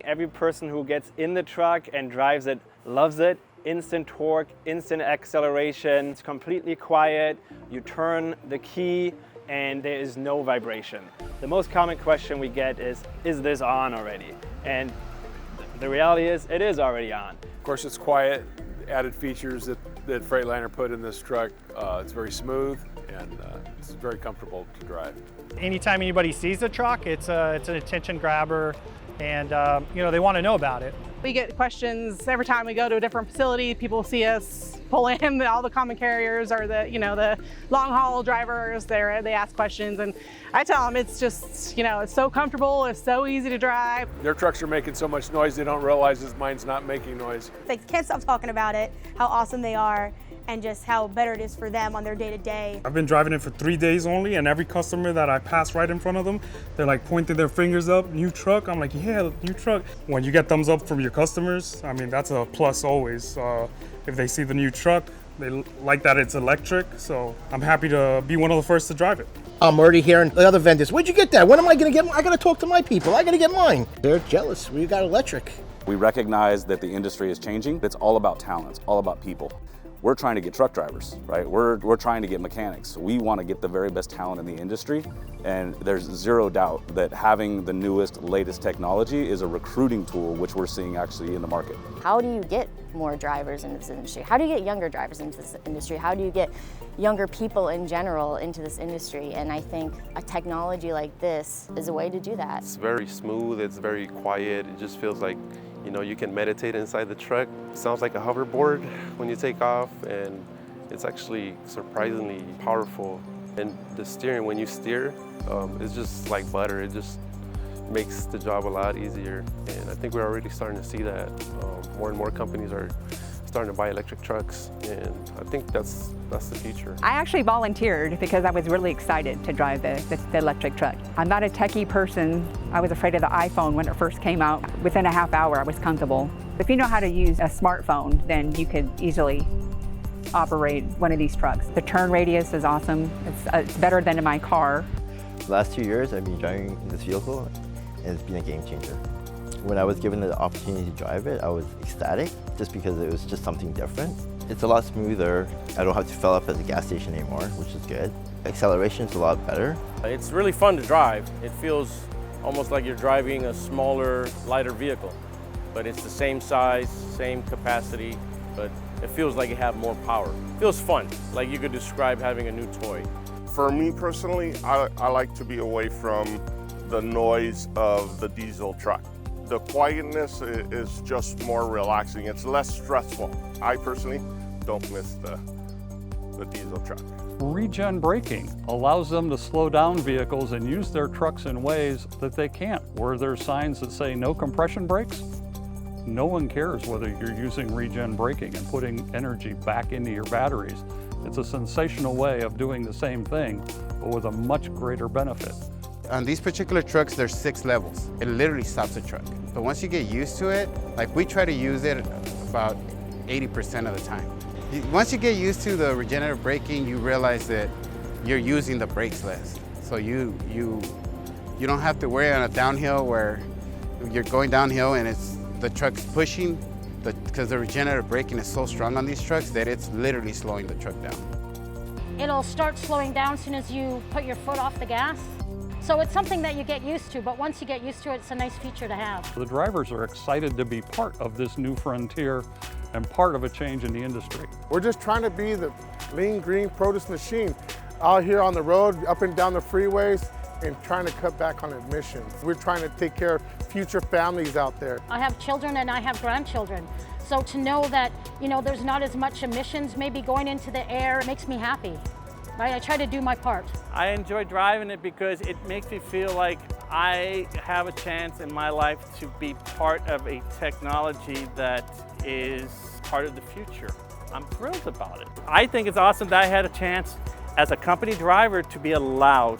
Every person who gets in the truck and drives it loves it. Instant torque, instant acceleration, it's completely quiet. You turn the key and there is no vibration. The most common question we get is this on already? And the reality is, it is already on. Of course, it's quiet. Added features that Freightliner put in this truck. It's very smooth and it's very comfortable to drive. Anytime anybody sees the truck, it's an attention grabber, and they want to know about it. We get questions every time we go to a different facility. People see us pull in, all the common carriers or the long haul drivers. They ask questions, and I tell them it's just it's so comfortable, it's so easy to drive. Their trucks are making so much noise they don't realize mine's not making noise. They can't stop talking about it, how awesome they are, and just how better it is for them on their day-to-day. I've been driving it for 3 days only, and every customer that I pass right in front of them, they're like pointing their fingers up, new truck. I'm like, yeah, new truck. When you get thumbs up from your customers, I mean, that's a plus always. If they see the new truck, they like that it's electric, so I'm happy to be one of the first to drive it. I'm already hearing the other vendors, where'd you get that? When am I gonna get I gotta talk to my people, I gotta get mine. They're jealous, we got electric. We recognize that the industry is changing. It's all about talent, it's all about people. We're trying to get truck drivers, right? We're trying to get mechanics. We want to get the very best talent in the industry, and there's zero doubt that having the newest, latest technology is a recruiting tool, which we're seeing actually in the market. How do you get more drivers into this industry? How do you get younger drivers into this industry? How do you get younger people in general into this industry? And I think a technology like this is a way to do that. It's very smooth, it's very quiet, it just feels like you can meditate inside the truck. It sounds like a hoverboard when you take off, and it's actually surprisingly powerful. And the steering, when you steer, it's just like butter. It just makes the job a lot easier. And I think we're already starting to see that. More and more companies are starting to buy electric trucks, and I think that's the future. I actually volunteered because I was really excited to drive the electric truck. I'm not a techie person. I was afraid of the iPhone when it first came out. Within a half hour, I was comfortable. If you know how to use a smartphone, then you could easily operate one of these trucks. The turn radius is awesome. It's better than in my car. The last 2 years, I've been driving this vehicle, and it's been a game changer. When I was given the opportunity to drive it, I was ecstatic just because it was just something different. It's a lot smoother. I don't have to fill up at the gas station anymore, which is good. Acceleration's a lot better. It's really fun to drive. It feels almost like you're driving a smaller, lighter vehicle. But it's the same size, same capacity, but it feels like you have more power. It feels fun, like you could describe having a new toy. For me personally, I like to be away from the noise of the diesel truck. The quietness is just more relaxing. It's less stressful. I personally don't miss the diesel truck. Regen braking allows them to slow down vehicles and use their trucks in ways that they can't. Where there's signs that say no compression brakes, no one cares whether you're using regen braking and putting energy back into your batteries. It's a sensational way of doing the same thing, but with a much greater benefit. On these particular trucks, there's 6 levels. It literally stops the truck. But once you get used to it, like we try to use it about 80% of the time. Once you get used to the regenerative braking, you realize that you're using the brakes less. So you don't have to worry on a downhill where you're going downhill and the truck's pushing, because the regenerative braking is so strong on these trucks that it's literally slowing the truck down. It'll start slowing down as soon as you put your foot off the gas. So it's something that you get used to, but once you get used to it, it's a nice feature to have. The drivers are excited to be part of this new frontier and part of a change in the industry. We're just trying to be the lean, green produce machine out here on the road, up and down the freeways, and trying to cut back on emissions. We're trying to take care of future families out there. I have children and I have grandchildren. So to know that, there's not as much emissions maybe going into the air, it makes me happy. Right? I try to do my part. I enjoy driving it because it makes me feel like I have a chance in my life to be part of a technology that is part of the future. I'm thrilled about it. I think it's awesome that I had a chance as a company driver to be allowed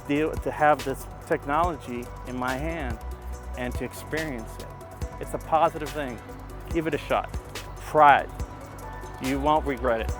to have this technology in my hand and to experience it. It's a positive thing. Give it a shot. Try it. You won't regret it.